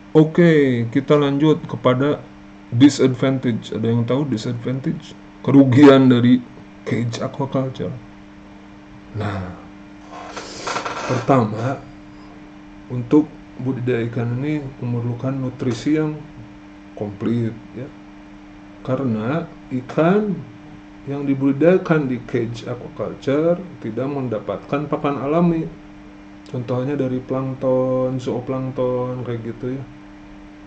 Oke, kita lanjut kepada disadvantage. Ada yang tahu disadvantage? Kerugian dari cage aquaculture. Nah, pertama, untuk budidaya ikan ini memerlukan nutrisi yang komplit ya. Karena ikan yang dibudidayakan di cage aquaculture tidak mendapatkan pakan alami. Contohnya dari plankton, zooplankton kayak gitu ya.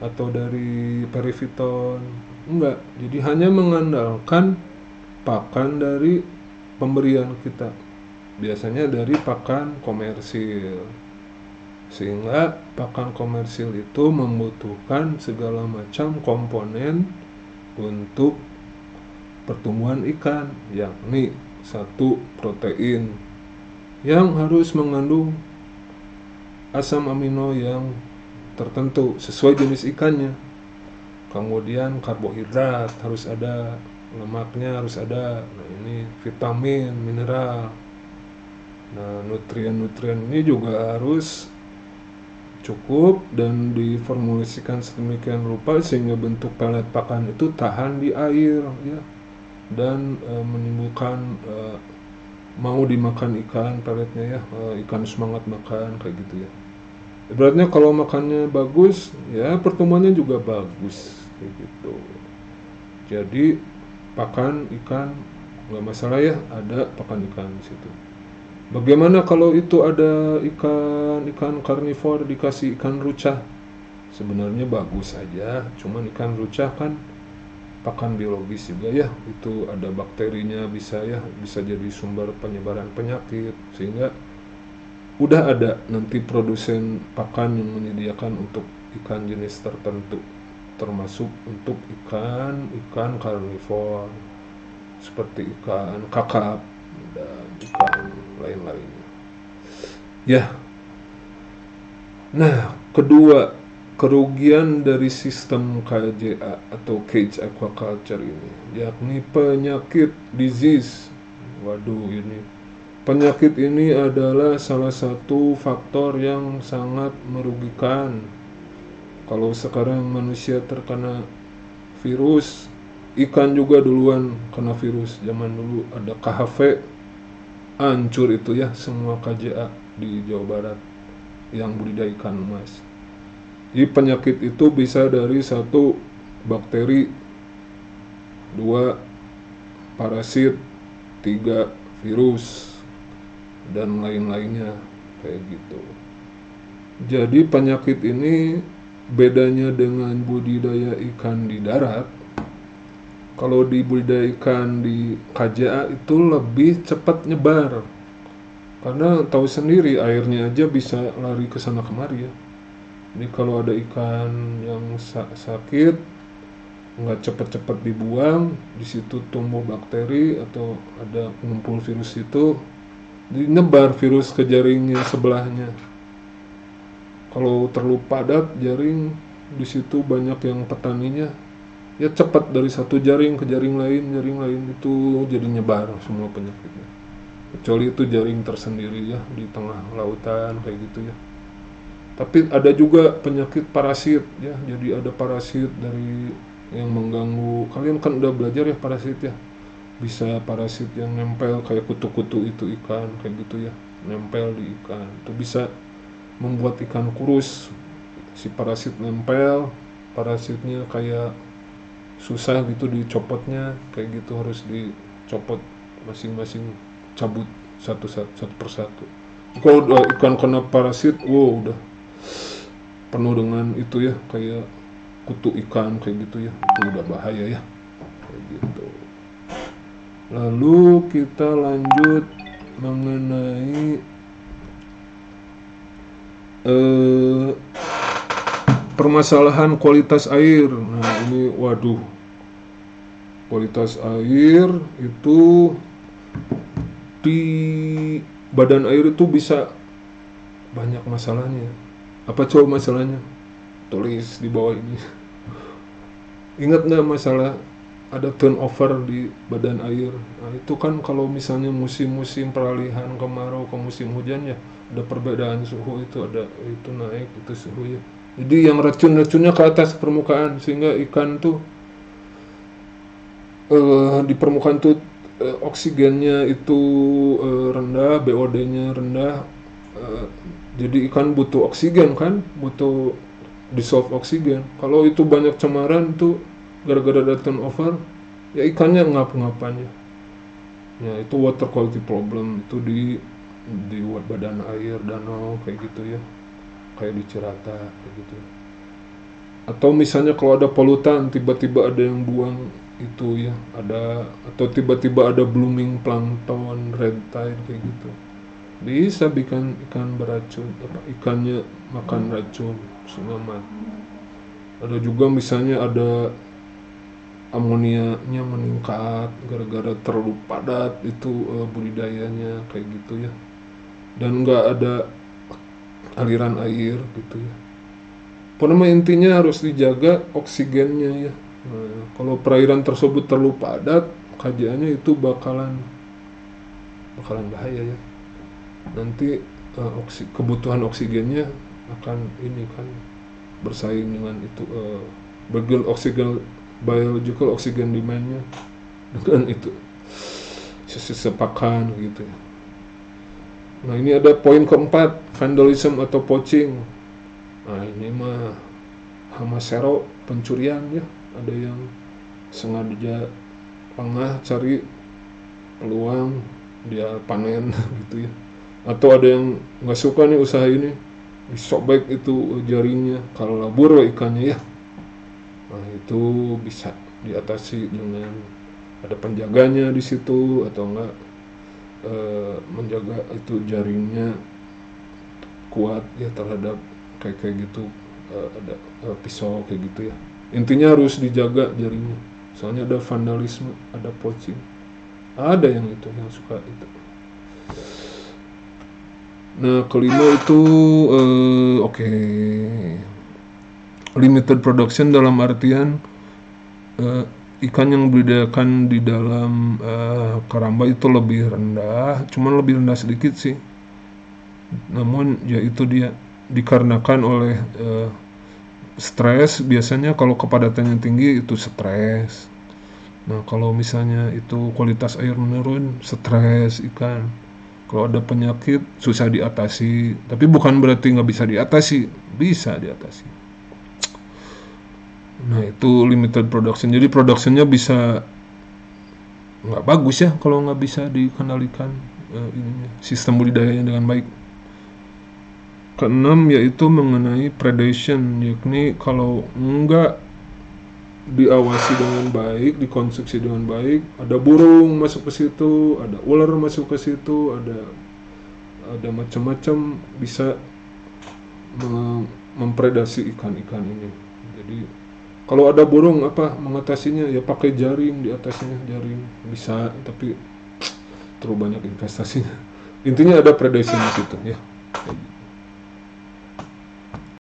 Atau dari perifiton. Enggak, jadi hanya mengandalkan pakan dari pemberian kita. Biasanya dari pakan komersil. Sehingga pakan komersil itu membutuhkan segala macam komponen untuk pertumbuhan ikan, yakni satu protein yang harus mengandung asam amino yang tertentu sesuai jenis ikannya. Kemudian karbohidrat harus ada, lemaknya harus ada. Nah, ini vitamin, mineral. Nah, nutrien-nutrien ini juga harus cukup dan diformulasikan sedemikian rupa sehingga bentuk pelet pakan itu tahan di air ya, dan menimbulkan mau dimakan ikan peletnya ya, ikan semangat makan kayak gitu ya. Ibaratnya kalau makannya bagus ya pertumbuhannya juga bagus kayak gitu. Jadi pakan ikan nggak masalah ya, ada pakan ikan di situ. Bagaimana kalau itu ada ikan karnivor dikasih ikan rucah? Sebenarnya bagus aja, cuman ikan rucah kan pakan biologis juga ya, itu ada bakterinya, bisa ya, bisa jadi sumber penyebaran penyakit. Sehingga udah ada nanti produsen pakan yang menyediakan untuk ikan jenis tertentu, termasuk untuk ikan karnivor seperti ikan kakap dan ikan lain-lainnya ya. Nah, kedua, kerugian dari sistem KJA atau cage aquaculture ini yakni penyakit disease. Waduh, ini penyakit ini adalah salah satu faktor yang sangat merugikan. Kalau sekarang manusia terkena virus, ikan juga duluan kena virus. Zaman dulu ada KHV, hancur itu ya semua KJA di Jawa Barat yang budidaya ikan emas. Jadi penyakit itu bisa dari satu bakteri, dua parasit, tiga virus, dan lain-lainnya kayak gitu. Jadi penyakit ini bedanya dengan budidaya ikan di darat. Kalau di budidaya ikan di KJA itu lebih cepat nyebar. Karena tahu sendiri airnya aja bisa lari ke sana kemari ya. Jadi kalau ada ikan yang sakit, nggak cepat-cepat dibuang, di situ tumbuh bakteri atau ada ngumpul virus itu, nyebar virus ke jaringnya sebelahnya. Kalau terlalu padat jaring, di situ banyak yang petaninya, ya cepat dari satu jaring ke jaring lain itu jadi nyebar semua penyakitnya. Kecuali itu jaring tersendiri ya di tengah lautan kayak gitu ya. Tapi ada juga penyakit parasit ya, jadi ada parasit dari yang mengganggu. Kalian kan udah belajar ya parasit ya, bisa parasit yang nempel kayak kutu-kutu itu ikan kayak gitu ya, nempel di ikan itu bisa membuat ikan kurus. Si parasit nempel, parasitnya kayak susah gitu dicopotnya, kayak gitu harus dicopot masing-masing, cabut satu persatu. Kalau ikan kena parasit, wow udah penuh dengan itu ya, kayak kutu ikan kayak gitu ya, itu udah bahaya ya kayak gitu. Lalu kita lanjut mengenai eh, permasalahan kualitas air. Nah ini waduh, kualitas air itu di badan air itu bisa banyak masalahnya. Apa coba masalahnya? Tulis di bawah ini. Ingat nggak masalah ada turnover di badan air? Nah, itu kan kalau misalnya musim-musim peralihan kemarau ke musim hujan ya, ada perbedaan suhu itu, ada itu naik itu suhu ya. Jadi yang racun-racunnya ke atas permukaan sehingga ikan tuh di permukaan tuh oksigennya itu rendah, BOD-nya rendah. eh, jadi ikan butuh oksigen kan, butuh dissolve oksigen. Kalau itu banyak cemaran tuh gara-gara ada turnover, ya ikannya ngap-ngapan ya. Ya itu water quality problem itu di badan air danau kayak gitu ya, kayak di Cirata kayak gitu. Atau misalnya kalau ada polutan tiba-tiba ada yang buang itu ya, ada atau tiba-tiba ada blooming plankton, red tide kayak gitu. Bisa bikin ikan beracun, apa ikannya makan racun sehingga mati. Ada juga misalnya ada amonianya meningkat gara-gara terlalu padat itu budidayanya kayak gitu ya. Dan nggak ada aliran air gitu ya. Pokoknya intinya harus dijaga oksigennya ya. Nah, kalau perairan tersebut terlalu padat, kajiannya itu bakalan bahaya ya. Nanti kebutuhan oksigennya akan ini kan bersaing dengan itu biological oxygen demandnya dengan itu sesepakan gitu ya. Nah ini ada poin keempat, vandalism atau poaching. Nah ini mah hamasero, pencurian ya. Ada yang sengaja pengah cari peluang dia panen gitu ya. Atau ada yang nggak suka nih usaha ini, disobek itu jaringnya kalau labur ikannya ya. Nah itu bisa diatasi dengan ada penjaganya di situ atau enggak menjaga itu jaringnya kuat ya terhadap kayak gitu, ada pisau kayak gitu ya. Intinya harus dijaga jaringnya. Soalnya ada vandalisme, ada poaching. Ada yang itu yang suka itu. Nah, kelima itu limited production dalam artian ikan yang dibudidayakan di dalam keramba itu lebih rendah, cuman lebih rendah sedikit sih. Namun ya itu dia dikarenakan oleh stres. Biasanya kalau kepadatannya tinggi itu stres. Nah kalau misalnya itu kualitas air menurun, stres ikan. Kalau ada penyakit susah diatasi, tapi bukan berarti nggak bisa diatasi, bisa diatasi. Nah itu limited production, jadi productionnya bisa nggak bagus ya kalau nggak bisa dikendalikan sistem budidayanya dengan baik. Keenam yaitu mengenai predation, yakni kalau nggak diawasi dengan baik, dikonsumsi dengan baik, ada burung masuk ke situ, ada ular masuk ke situ, ada macam-macam bisa mempredasi ikan-ikan ini. Jadi kalau ada burung apa mengatasinya ya pakai jaring, di atasnya jaring bisa, tapi terlalu banyak investasinya. Intinya ada predation di situ ya.